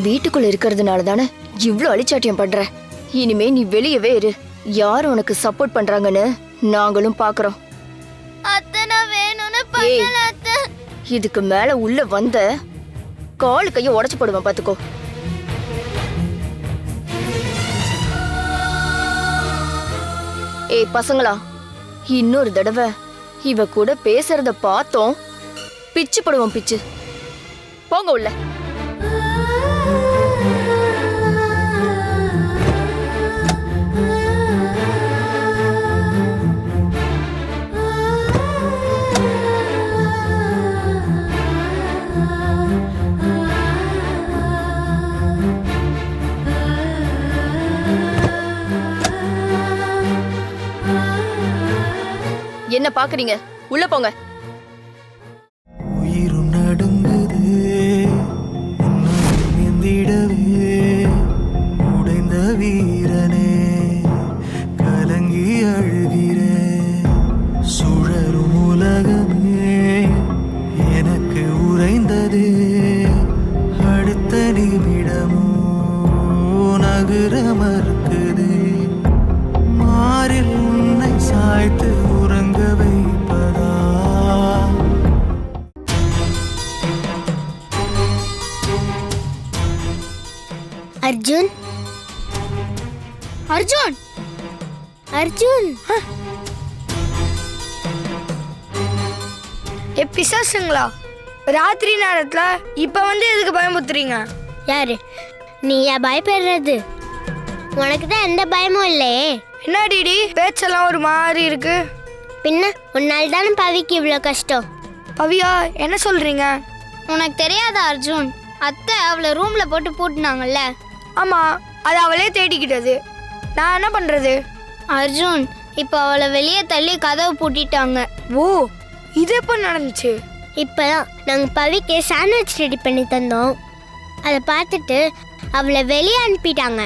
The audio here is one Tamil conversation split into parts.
வீட்டுக்குள்ள இருக்கிறதுனால தானே இவ்ளோ அழிச்சாட்டியம் பண்ற. இனிமே நீ வெளியவே இரு. யார் உனக்கு சப்போர்ட் பண்றாங்கன்னு நாங்களும் பாக்குறோம். இதுக்கு மேல உள்ள வந்த காலு கைய உடைச்சு போடுவேன் பாத்துக்கோ. ஏய் பசங்களா, இன்னொரு தடவை இவ கூட பேசுறத பார்த்தோம் பிச்சு போடுவோம் பிச்சு. போங்க உள்ள. என்ன பாக்குறீங்க? உள்ள போங்க. உயிரும் நடுங்குது நீந்திடவே உடைந்த வீரனே கலங்கி அழுகிறே சுழலும் உலகமே எனக்கு உறைந்தது அடுத்த நிமிடமோ நகர மறுக்குது மாறில் உன்னை சாய்த்து உறங்க வைப்பதா அர்ஜுன் அர்ஜுன் அர்ஜுன் பிசாசுங்களா ராத்திரி நேரத்துல இப்ப வந்து எதுக்கு பயமுத்துறீங்க? யாரு நீயா பயப்படுறது? உனக்கு தான் எந்த பயமும் இல்லையே. என்ன டிடி பேச்செல்லாம் ஒரு மாதிரி இருக்கு? பின்ன உன்னால் தானே பவிக்கு இவ்வளோ கஷ்டம். பவியா என்ன சொல்றீங்க? உனக்கு தெரியாதா அர்ஜுன், அத்தை அவளை ரூம்ல போட்டு பூட்டினாங்கல்ல. ஆமா, அது அவளே தேடிக்கிட்டது. நான் என்ன பண்றது? அர்ஜுன் இப்போ அவளை வெளியே தள்ளி கதவை பூட்டிட்டாங்க. ஓ, இது எப்போ நடந்துச்சு? இப்போதான் நாங்கள் பவிக்கு சாண்ட்விச் ரெடி பண்ணி தந்தோம். அதை பார்த்துட்டு அவளை வெளியே அனுப்பிட்டாங்க.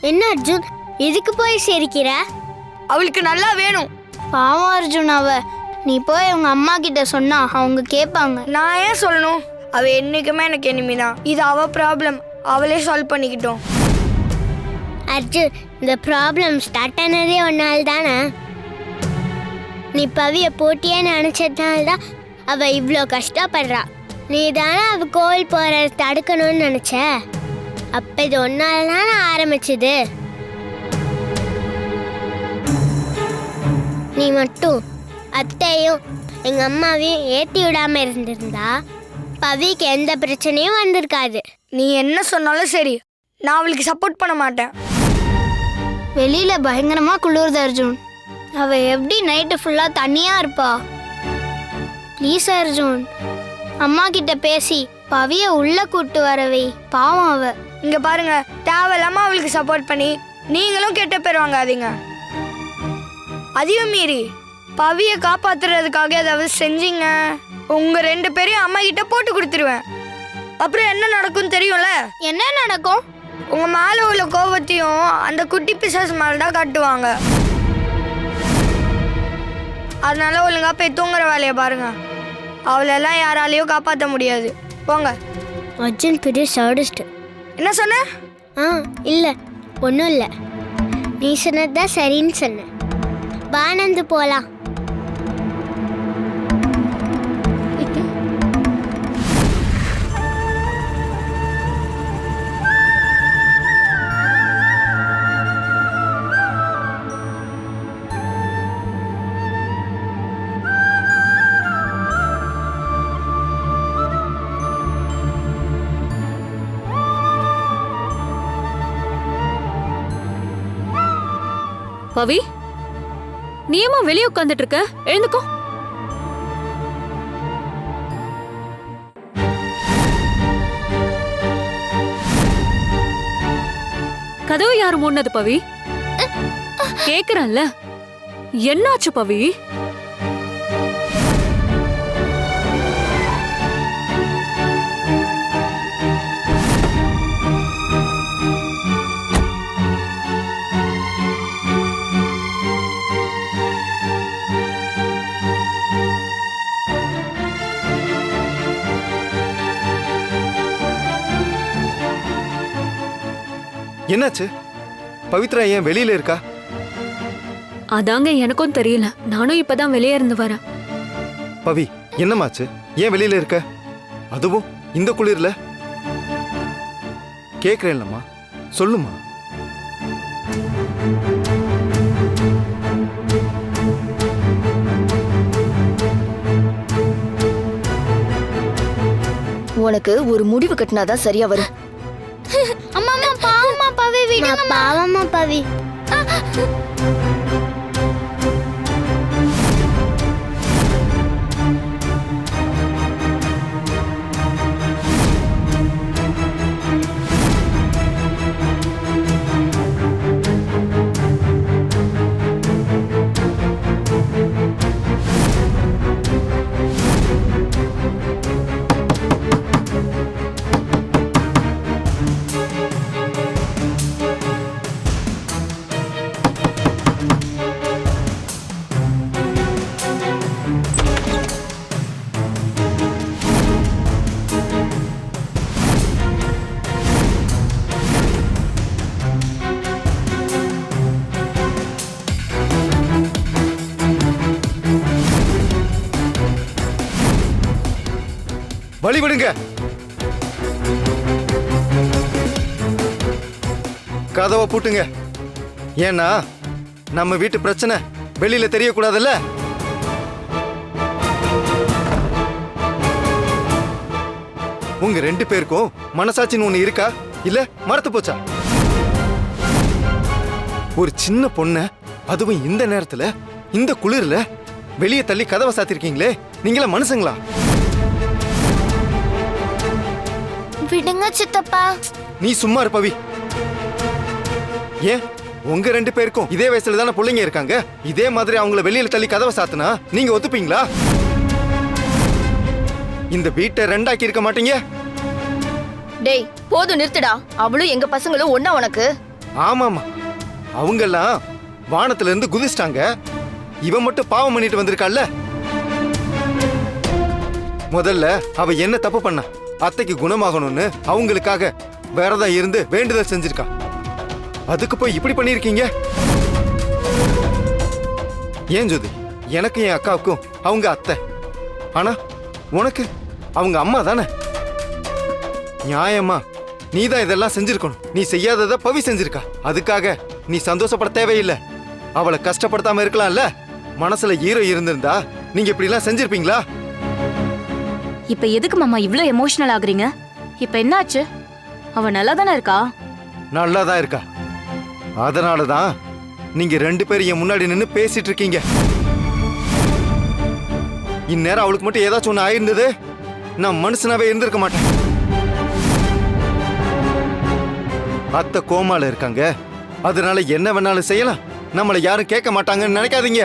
என்ன அர்ஜுன் இதுக்கு போய் சிரிக்கிற? அவளுக்கு நல்லா வேணும். பாவம் அர்ஜுன், நீ போய் உங்க அம்மா கிட்ட சொன்னா அவங்க கேட்பாங்க. நான் ஏன் சொல்லணும்? அவ என்னைக்குமே எனக்கு எனிமிதான். இது அவ ப்ராப்ளம், அவளே சால்வ் பண்ணிக்கிட்டோம். அர்ஜுன், இந்த ப்ராப்ளம் ஸ்டார்ட் ஆனதே ஒன்னால் தானே. நீ பவிய போட்டியே நினைச்சதுனால்தான் அவ இவ்வளோ கஷ்டப்படுறா. நீ தானே அவ கோவில் போறத தடுக்கணும்னு நினைச்ச. அப்ப இது ஒன்னால தானே ஆரம்பிச்சது. நீ மட்டும் அத்தையும் எங்க அம்மாவையும் ஏத்தி விடாம இருந்திருந்தா பவிக்கு எந்த பிரச்சனையும் வந்திருக்காது. நீ என்ன சொன்னாலும் சரி, நான் அவளுக்கு சப்போர்ட் பண்ண மாட்டேன். வெளியில பயங்கரமா குளிருது அர்ஜுன். அவ எப்படி நைட்டு ஃபுல்லா தனியா இருப்பா? ப்ளீஸ் அர்ஜுன், அம்மா கிட்ட பேசி பவிய உள்ள கூட்டு வரவை. பாவம் அவ. இங்க பாருங்க, தேவையில்லாம அவளுக்கு சப்போர்ட் பண்ணி நீங்களும் கெட்ட பேர் வாங்காதீங்க. அதையும் மீறி பவிய காப்பாத்துறதுக்காக ஏதாவது செஞ்சீங்க, உங்க 2 பேரையும் அம்மா கிட்ட போட்டு கொடுத்துருவேன். அப்புறம் என்ன நடக்கும் தெரியும்ல? என்ன நடக்கும்? உங்க மேல உள்ள கோபத்தையும் அந்த குட்டி பிசாசு மேலதான் காட்டுவாங்க. அதனால ஒழுங்கா போய் தூங்குற வேலையை பாருங்க. அவளெல்லாம் யாராலையும் காப்பாற்ற முடியாது. போங்க. அர்ஜுன் பெரிய சாடிஸ்ட். என்ன சொன்ன? இல்லை ஒன்றும் இல்லை, நீ சொன்னதுதான் சரின்னு சொன்ன. பானந்து போலாம். பவி, நீ ஏமா வெளியே உட்காந்துட்டு இருக்க? எழுந்துக்கோ. கதவு யாரு மூடினது பவி? கேக்குறல்ல, என்னாச்சு பவி? என்னாச்சு? பவித்ரா ஏன் வெளியில இருக்கா? அதாங்க எனக்கும் தெரியல. நானும் இப்பதான் வெளியே இருந்து வரேன். பவி, என்னமாச்சு? ஏன் வெளியில இருக்க? அதுவும் இந்த குளிர்ல? கேக்குறேன்லம்மா, சொல்லுமா. உனக்கு ஒரு முடிவு கட்டினாதான் சரியா வரும். அம்மா அம்மா பாவமா பவி விடுங்க. பாவமா பவி. வழி விடுங்க. கதவை பூட்டுங்க. ஏன்னா நம்ம வீட்டு பிரச்சனை வெளியில தெரியக்கூடாதுல்ல. உங்க 2 பேருக்கும் மனசாட்சின்னு ஒண்ணு இருக்கா இல்ல மறந்து போச்சா? ஒரு சின்ன பொண்ண, அதுவும் இந்த நேரத்துல இந்த குளிர்ல வெளியே தள்ளி கதவை சாத்திருக்கீங்களே, நீங்களா மனுஷங்களா? விடுங்க சித்தப்பா. நீ சும்மா இரு பவி. ஏன் உங்க 2 பேருக்கும் இதே வயசுல தானே பிள்ளைங்க இருக்காங்க. இதே மாதிரி அவங்கள வெளியில தள்ளி கதவை சாத்துனா நீங்க ஒத்துப்பீங்களா? இந்த வீட்டை 2ஆக்கி இருக்க மாட்டீங்க. டேய் போதும் நிறுத்துடா. அவளும் எங்க பசங்களும் ஒண்ணா உனக்கு? ஆமாமா, அவங்கெல்லாம் வானத்துல இருந்து குதிச்சிட்டாங்க. இவன் மட்டும் பாவம் பண்ணிட்டு வந்திருக்காள்ல. முதல்ல அவ என்ன தப்பு பண்ணா? அத்தைக்கு குணமாகணும்னு அவங்களுக்காக வேறதா இருந்து வேண்டுதல் செஞ்சிருக்கா. அதுக்கு போய் இப்படி பண்ணிருக்கீங்க. ஏன் ஜோதி, எனக்கு என் அக்காவுக்கும் அவங்க அத்தை, ஆனா உனக்கு அவங்க அம்மா தானே. நியாயமா நீதான் இதெல்லாம் செஞ்சிருக்கணும். நீ செய்யாதத பவி செஞ்சிருக்கா. அதுக்காக நீ சந்தோஷப்பட தேவையில்லை. அவளை கஷ்டப்படுத்தாம இருக்கலாம்ல. மனசுல ஈரம் இருந்திருந்தா நீங்க இப்படி எல்லாம் செஞ்சிருப்பீங்களா? இப்ப எதுக்கு மாமா இவ்ளோ எமோஷனல் ஆகுறீங்க? இப்ப என்னாச்சு? அவ நல்லா தானே இருக்கா? நல்லாதான் இருக்கா. அதனாலதான் நீங்க 2 பேரும் என் முன்னாடி நின்னு பேசிட்டு இருக்கீங்க. இந்நேரம் அவளுக்கு மட்டும் ஏதாச்சும் ஒண்ணு ஆயிருந்தது, நான் மனுஷனாவே இருந்திருக்க மாட்டேன். அத்தை கோமால இருக்காங்க, அதனால என்ன வேணாலும் செய்யலாம், நம்மளை யாரும் கேட்க மாட்டாங்கன்னு நினைக்காதீங்க.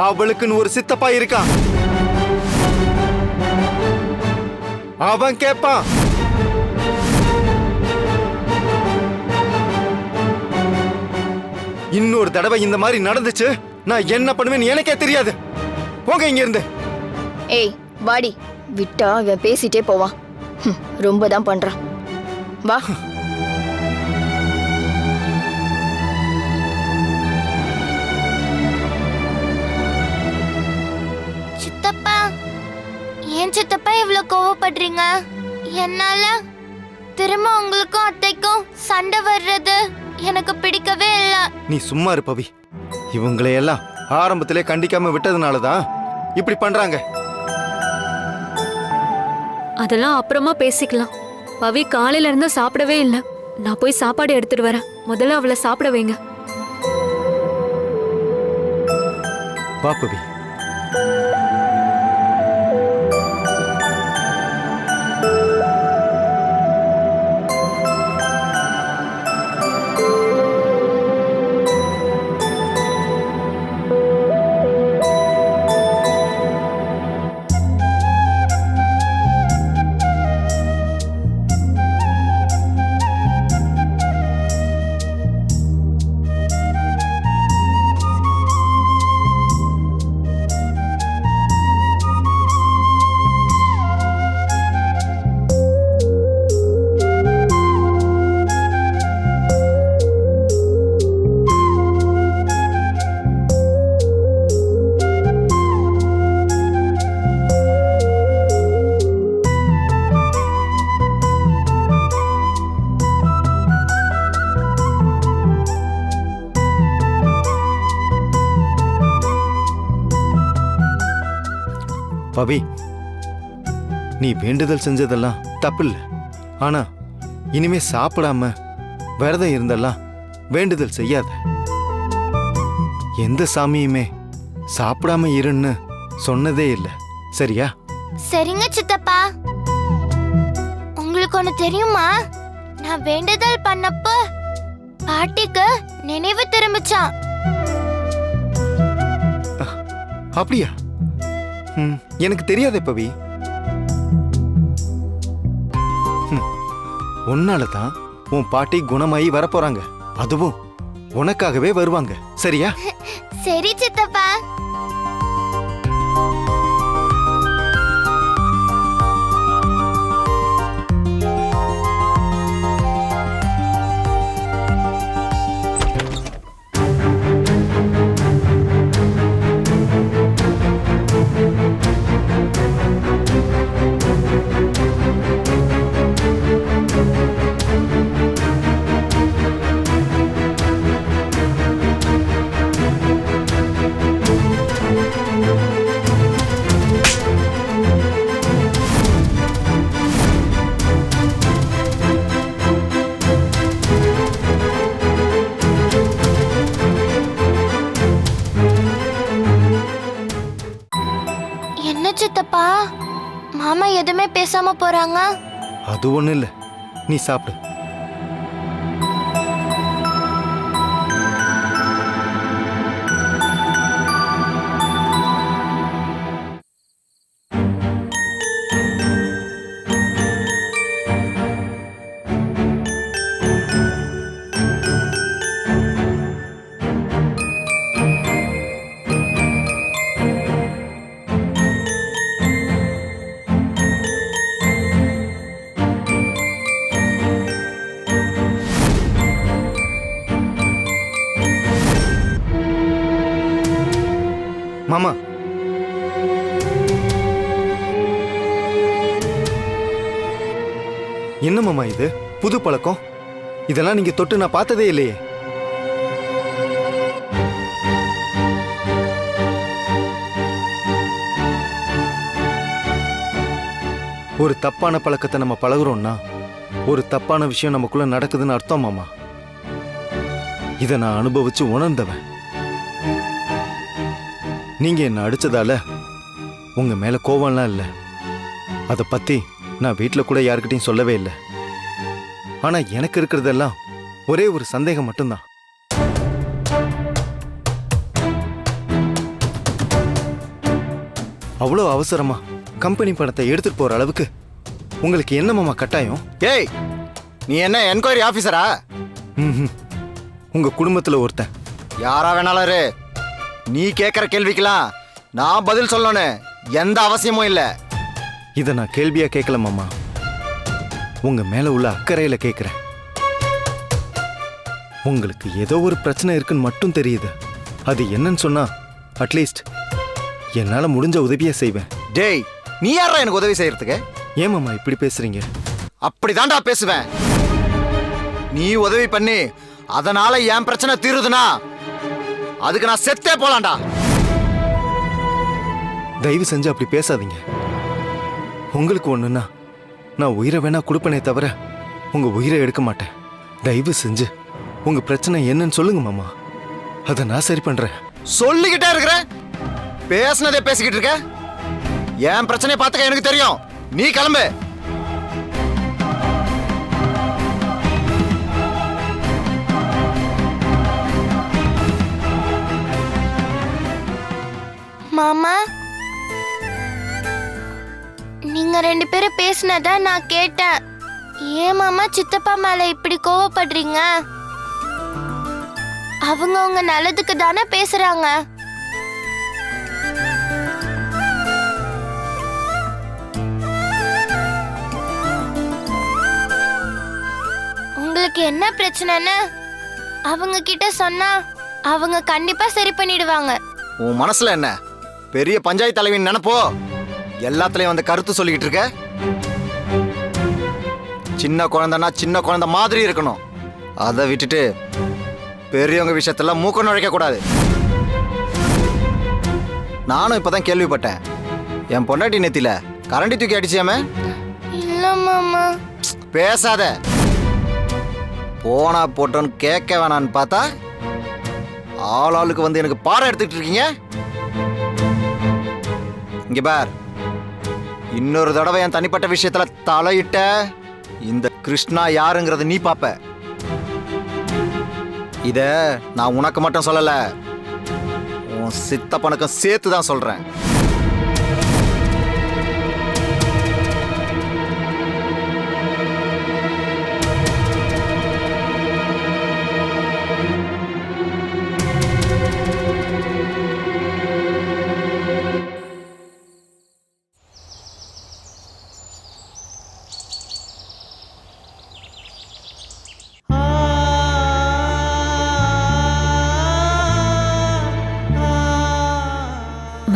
அவளுக்குன்னு ஒரு சித்தப்பா இருக்கான். அவன் கேட்பான். இன்னொரு தடவை இந்த மாதிரி நடந்துச்சு, நான் என்ன பண்ணுவேன்னு எனக்கே தெரியாது. போங்க இங்க இருந்து. ஏய் வாடி. விட்டா இவன் பேசிட்டே போவான். ரொம்ப தான் பண்றான். வா. சித்தப்பா, ஏன் சித்தப்பா இவ்வளவு கோவப்படுறீங்க? என்னால திரும்ப உங்களுக்கும் அத்தைக்கும் சண்டை வர்றது எனக்கு பிடிக்கவே இல்ல. நீ சும்மா இரு பவி. இவங்களையெல்லாம் ஆரம்பத்திலே கண்டிக்காம விட்டதுனாலதான் இப்படி பண்றாங்க. அதெல்லாம் அப்புறமா பேசிக்கலாம். பவி காலையில இருந்து சாப்பிடவே இல்லை. நான் போய் சாப்பாடு எடுத்துட்டு வரேன். முதல்ல அவளை சாப்பிட வைங்க. வா பவி. பவி, நீ வேண்டுதல் செஞ்சதெல்லாம் தப்பில்ல. ஆனா இனிமே சாப்பிடாம விரதம் இருந்தெல்லாம் வேண்டுதல் செய்யாத. எந்த சாமியுமே சாப்பிடாம இருன்னு சொன்னதே இல்லை, சரியா? சரிங்க சித்தப்பா. உங்களுக்கு ஒண்ணு தெரியுமா? நான் வேண்டுதல் பண்ணப்ப பாட்டிக்கு நினைவு திரும்பிச்சான். அப்படியா? எனக்கு தெரியாதே பவி. உன்னால தான் உன் பாட்டி குணமாயி வரப்போறாங்க. அதுவும் உனக்காகவே வருவாங்க, சரியா? சரி சித்தப்பா. என்ன சித்தப்பா, மாமா எதுவுமே பேசாம போறாங்க? அது ஒண்ணு இல்ல, நீ சாப்பிடு. மாமா, என்ன மாமா இது புது பழக்கம்? இதெல்லாம் நீங்க தொட்டு நான் பார்த்ததே இல்லையே. ஒரு தப்பான பழக்கத்தை நம்ம பழகுறோம்னா ஒரு தப்பான விஷயம் நமக்குள்ள நடக்குதுன்னு அர்த்தம் மாமா. இதை நான் அனுபவிச்சு உணர்ந்தவன். நீங்க என்ன அடிச்சதால உங்க மேல கோவம்லாம் இல்லை. அதை பத்தி நான் வீட்டில் கூட யாருக்கிட்டையும் சொல்லவே இல்லை. ஆனா எனக்கு இருக்கிறதெல்லாம் ஒரே ஒரு சந்தேகம் மட்டும்தான். அவ்வளோ அவசரமா கம்பெனி பணத்தை எடுத்துட்டு போற அளவுக்கு உங்களுக்கு என்ன மாமா கட்டாயம்? ஏய், நீ என்ன என்கொயரி ஆபீசரா? உங்க குடும்பத்துல ஒருத்தன். யாரா வேணாலும் இரு. நீ கேட்குற கேள்விக்கெல்லாம் நான் பதில் சொல்லணும் எந்த அவசியமும் இல்லை. இதை நான் கேள்வியா கேட்கல மாமா, உங்க மேல உள்ள அக்கறையில கேட்கிறேன். உங்களுக்கு ஏதோ ஒரு பிரச்சனை இருக்குன்னு மட்டும் தெரியுது. அது என்னன்னு சொன்னா அட்லீஸ்ட் என்னால முடிஞ்ச உதவியை செய்வேன். டேய், நீ யாரா எனக்கு உதவி செய்யறதுக்கு? ஏன் மாமா இப்படி பேசுறீங்க? அப்படிதான்டா பேசுவேன். நீ உதவி பண்ணி அதனால என் பிரச்சனை தீருதுனா அதுக்கு நான் செத்தே போலாம்டா. தயவு செஞ்சு அப்படி பேசாதீங்க. உங்களுக்கு ஒண்ணுன்னா நான் உயிரை வேணா கொடுப்பனே தவிர உங்க உயிரை எடுக்க மாட்டேன். தயவு செஞ்சு உங்க பிரச்சனை என்னன்னு சொல்லுங்க மாமா, அதை நான் சரி பண்றேன். சொல்லிக்கிட்டே இருக்கிற, பேசுனதே பேசிக்கிட்டு இருக்க. என் பிரச்சனையை பார்த்துக்க எனக்கு தெரியும். நீ கிளம்பு. மாமா, நீங்க ரெண்டு பேரும் பேசினத நான் கேட்டேன். ஏன் மாமா சித்தப்பா மேல இப்படி கோவப்படுறீங்க? அவங்க உங்க நல்லதுக்கு தானே பேசுறாங்க. உங்களுக்கு என்ன பிரச்சனைன்னு அவங்க கிட்ட சொன்னா அவங்க கண்டிப்பா சரி பண்ணிடுவாங்க. உன் மனசுல என்ன பெரிய பஞ்சாயத்து தலைவின் நினைப்போ? எல்லாத்துலயும் வந்து கருத்து சொல்லிக்கிட்டு இருக்க. சின்ன குழந்தைன்னா சின்ன குழந்தை மாதிரி இருக்கணும். அதை விட்டுட்டு பெரியவங்க விஷயத்துல மூக்க நுழைக்க கூடாது. நானும் இப்பதான் கேள்விப்பட்டேன், என் பொண்டாட்டி நெத்தில கரண்டி தூக்கி அடிச்சியாமே? இல்ல மாமா. பேசாத. போனா போட்டோன்னு கேட்க வேணான்னு பார்த்தா ஆளுக்கு வந்து எனக்கு பாடம் எடுத்துக்கிட்டு இருக்கீங்க. இங்க பார், இன்னொரு தடவை என் தனிப்பட்ட விஷயத்துல தலையிட்ட இந்த கிருஷ்ணா யாருங்கிறத நீ பாப்ப. இத நான் உனக்கு மட்டும் சொல்லல, உன் சித்தப்பனுக்கும் சேர்த்து தான் சொல்றேன்.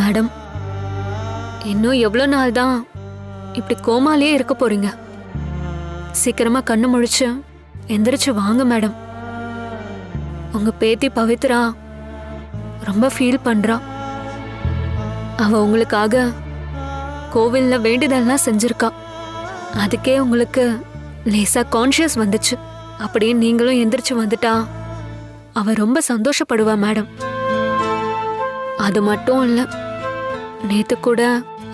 மேடம், இன்னும் எவ்வளோ நாள் தான் இப்படி கோமாலே இருக்க போறீங்க? சீக்கிரமா கண்ணு முழிச்சு எந்திரிச்சு வாங்க மேடம். உங்க பேத்தி பவித்ரா ரொம்ப ஃபீல் பண்றா. அவ உங்களுக்காக கோவில்ல வேண்டுதல்லாம் செஞ்சிருக்கா. அதுக்கே உங்களுக்கு லேசா கான்ஷியஸ் வந்துச்சு. அப்படியே நீங்களும் எந்திரிச்சு வந்துட்டா அவ ரொம்ப சந்தோஷப்படுவா மேடம். அது மட்டும் இல்ல, நேத்து கூட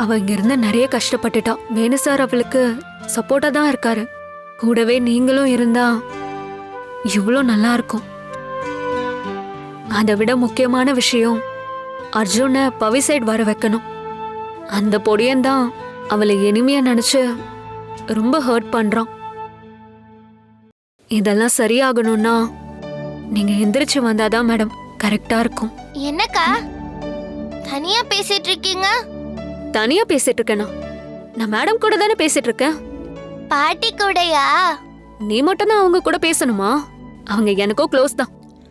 அவ இங்க இருந்து நிறைய கஷ்டப்பட்டுட்டா. வேணு சார் அவளுக்கு சப்போர்ட்டா தான் இருக்காரு. கூடவே நீங்களும் இருந்தா இவ்வளோ நல்லா இருக்கும். அதை விட முக்கியமான விஷயம், அர்ஜுனை பவி சைடு வர வைக்கணும். அந்த பொடியன்தான் அவளை இனிமையா நினைச்சு ரொம்ப ஹர்ட் பண்றான். இதெல்லாம் சரியாகணும்னா நீங்க எந்திரிச்சு வந்தாதான் மேடம் கரெக்டா இருக்கும். என்னக்கா தனியா பேசிட்டு இருக்கீங்க? தனியா பேசிட்டு இருக்கேனா? நான் மேடம் கூட தானே பேசிட்டு இருக்கேன். பாட்டி கூடயா? நீ மட்டும் தான் அவங்க கூட பேசணுமா? அவங்க எனக்கோ க்ளோஸ் தான்.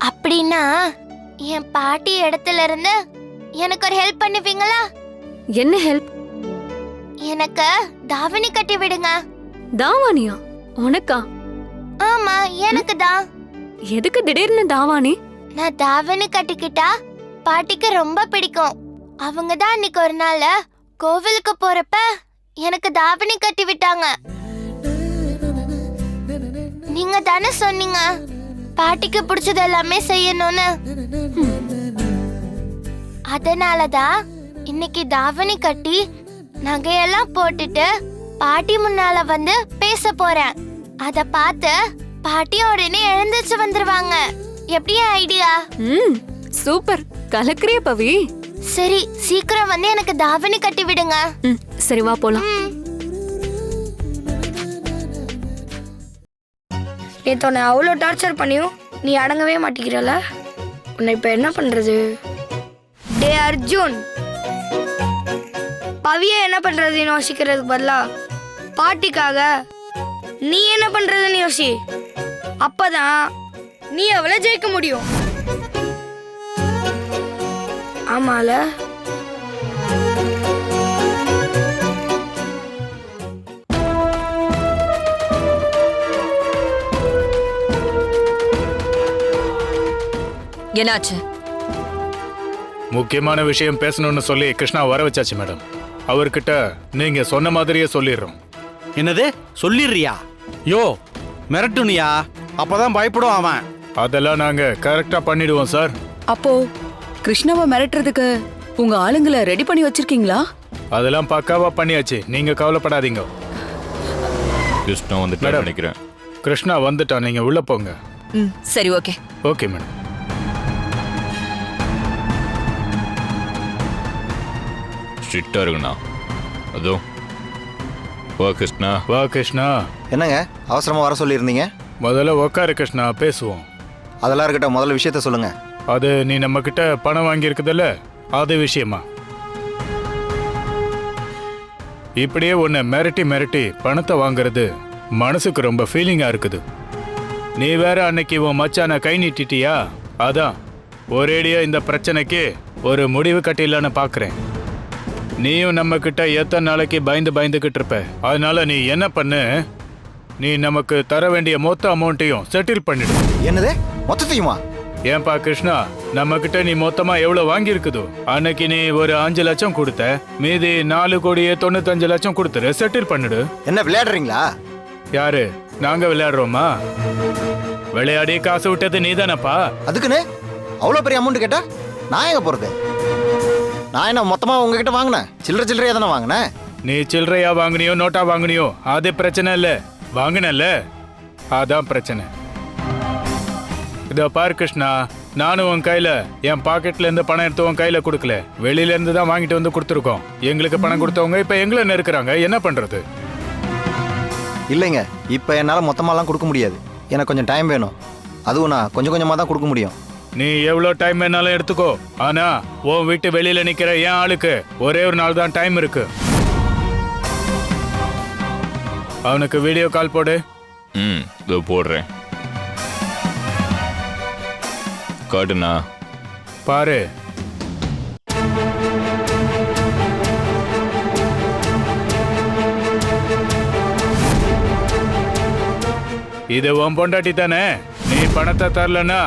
அப்படின்னா என் பாட்டி இடத்துல இருந்து எனக்கு ஒரு ஹெல்ப் பண்ணுவீங்களா? என்ன ஹெல்ப்? எனக்கு தாவணி கட்டி விடுங்க. தாவானியா? உனக்கா? ஆமா, எனக்கு தான். எதுக்கு திடீர்னு தாவானி? நான் தாவணி கட்டிக்கிட்டா பாட்டிக்கு ரொம்ப பிடிக்கும். அவங்க தான் அன்னைக்கு ஒரு நாள் கோவிலுக்கு போறப்ப எனக்கு தாவணி கட்டி விட்டாங்க. நீங்க தானே சொன்னீங்க பாட்டிக்கு பிடிச்சது எல்லாமே செய்யணும்னு. அதனாலதான் இன்னைக்கு தாவணி கட்டி நகையெல்லாம் போட்டுட்டு பாட்டி முன்னால வந்து பேச போறேன். அத பார்த்து பாட்டி உடனே எழுந்திருச்சு வந்துருவாங்க. எப்படி ஐடியா? சூப்பர், கலக்கிறிய பவி. சரி, சீக்கிரம் வந்து எனக்கு தாவணி கட்டி விடுங்க. சரி வா போலாம். நேத்து உன்னை அவ்வளோ டார்ச்சர் பண்ணியும் நீ அடங்கவே மாட்டேங்கிறல. உன்னை இப்போ என்ன பண்றது? டே அர்ஜுன், பவியை என்ன பண்றதுன்னு யோசிக்கிறதுக்கு பதிலா பாட்டிக்காக நீ என்ன பண்றதுன்னு யோசி. அப்பதான் நீ அவளை ஜெயிக்க முடியும். ஆமால? என்னாச்சு? முக்கியமான விஷயம் பேசணும்னு சொல்லி கிருஷ்ணா வர வச்சாச்சு மேடம். அவர்கிட்ட நீங்க சொன்ன மாதிரியே சொல்லிடுறோம். என்னது சொல்லிடுறியா? யோ மிரட்டுனியா? அப்பதான் பயப்படும் அவன். அதெல்லாம் நாங்க கரெக்டா பண்ணிடுவோம் சார். அப்போ கிருஷ்ணாவை மிரட்டுறதுக்கு உங்க ஆளுங்களை ரெடி பண்ணி வச்சிருக்கீங்களா? அதெல்லாம் பக்காவா பண்ணியாச்சு, நீங்க கவலைப்படாதீங்க. கிருஷ்ணா வந்துட்டான்னு நினைக்கிறேன். கிருஷ்ணா வந்துட்டான், நீங்க உள்ள போங்க. சரி, ஓகே. Okay madam. ஸ்ட்ரிக்டா இருக்குண்ணா. அதோ வா கிருஷ்ணா. வா கிருஷ்ணா. என்னங்க அவசரமா வர சொல்லியிருந்தீங்க? முதல்ல உக்காரு கிருஷ்ணா, பேசுவோம். அதெல்லாம் இருக்கட்டும், முதல்ல விஷயத்த சொல்லுங்க. அது நீ நம்ம கிட்ட பணம் வாங்கி இருக்குதுல்ல, அது விஷயமா? இப்படியே உன்னை மிரட்டி மிரட்டி பணத்தை வாங்குறது மனசுக்கு ரொம்ப ஃபீலிங்கா இருக்குது. நீ வேற அன்னைக்கு உன் மச்சான கை நீட்டிட்டியா? அதான் ஒரேடியா இந்த பிரச்சனைக்கு ஒரு முடிவு கட்டிடலான்னு பாக்குறேன். நீயும் நம்ம கிட்ட எத்தனை நாளைக்கு பயந்துகிட்டு இருப்ப. அதனால நீ என்ன பண்ணு, நீ நமக்கு தர வேண்டிய மொத்த அமௌண்ட்டையும் செட்டில் பண்ணிடு. என்னது மொத்தத்தையுமா? ஏன்பா கிருஷ்ணா, நம்ம கிட்ட நீ மொத்தமா எவ்வளவு வாங்கி இருக்குதோ அன்னைக்கு நீ ஒரு 5 லட்சம் கொடுத்த, மீதி 4,95,00,000 கொடுத்துரு, செட்டில் பண்ணிடு. என்ன விளையாடுறீங்களா? யாரு, நாங்க விளையாடுறோமா? விளையாடி காசு விட்டது நீதானப்பா. அதுக்குன்னு அவ்வளோ பெரிய அமௌண்ட் கேட்டா நான் எங்க போறது? நான் என்ன மொத்தமா உங்ககிட்ட வாங்கினேன்? சில்லறையா தானே வாங்கினேன். நீ சில்லறையா வாங்கினியோ நோட்டா வாங்கினியோ அது பிரச்சனை இல்ல, வாங்கினல்ல அதான் பிரச்சனை. இதோ பாரு கிருஷ்ணா, நானும் உன் கையில என் பாக்கெட்ல இருந்து பணம் எடுத்து உன் கையில கொடுக்கல, வெளியில இருந்து தான் வாங்கிட்டு வந்து கொடுத்துருக்கோம். எங்களுக்கு பணம் கொடுத்தவங்க இப்ப எங்களை நெருக்குறாங்க, என்ன பண்றது? இல்லைங்க, இப்போ என்னால் மொத்தமாலாம் கொடுக்க முடியாது. எனக்கு கொஞ்சம் டைம் வேணும். அதுவும் நான் கொஞ்சம் கொஞ்சமாக தான் கொடுக்க முடியும். நீ எவ்வளோ டைம் வேணாலும் எடுத்துக்கோ, ஆனா உன் வீட்டு வெளியில நிக்கிற என் ஆளுக்கு ஒரே ஒரு நாள் தான் டைம் இருக்கு. அவனுக்கு வீடியோ கால் போடு. இதோ போடுறேன். காட்டுண்ணா. பாரு. இது உன் பொண்டாட்டி தானே? நீ பணத்தை தரலன்னா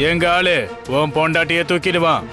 எங்க ஆளு உன் பொண்டாட்டியை தூக்கிடுவான்.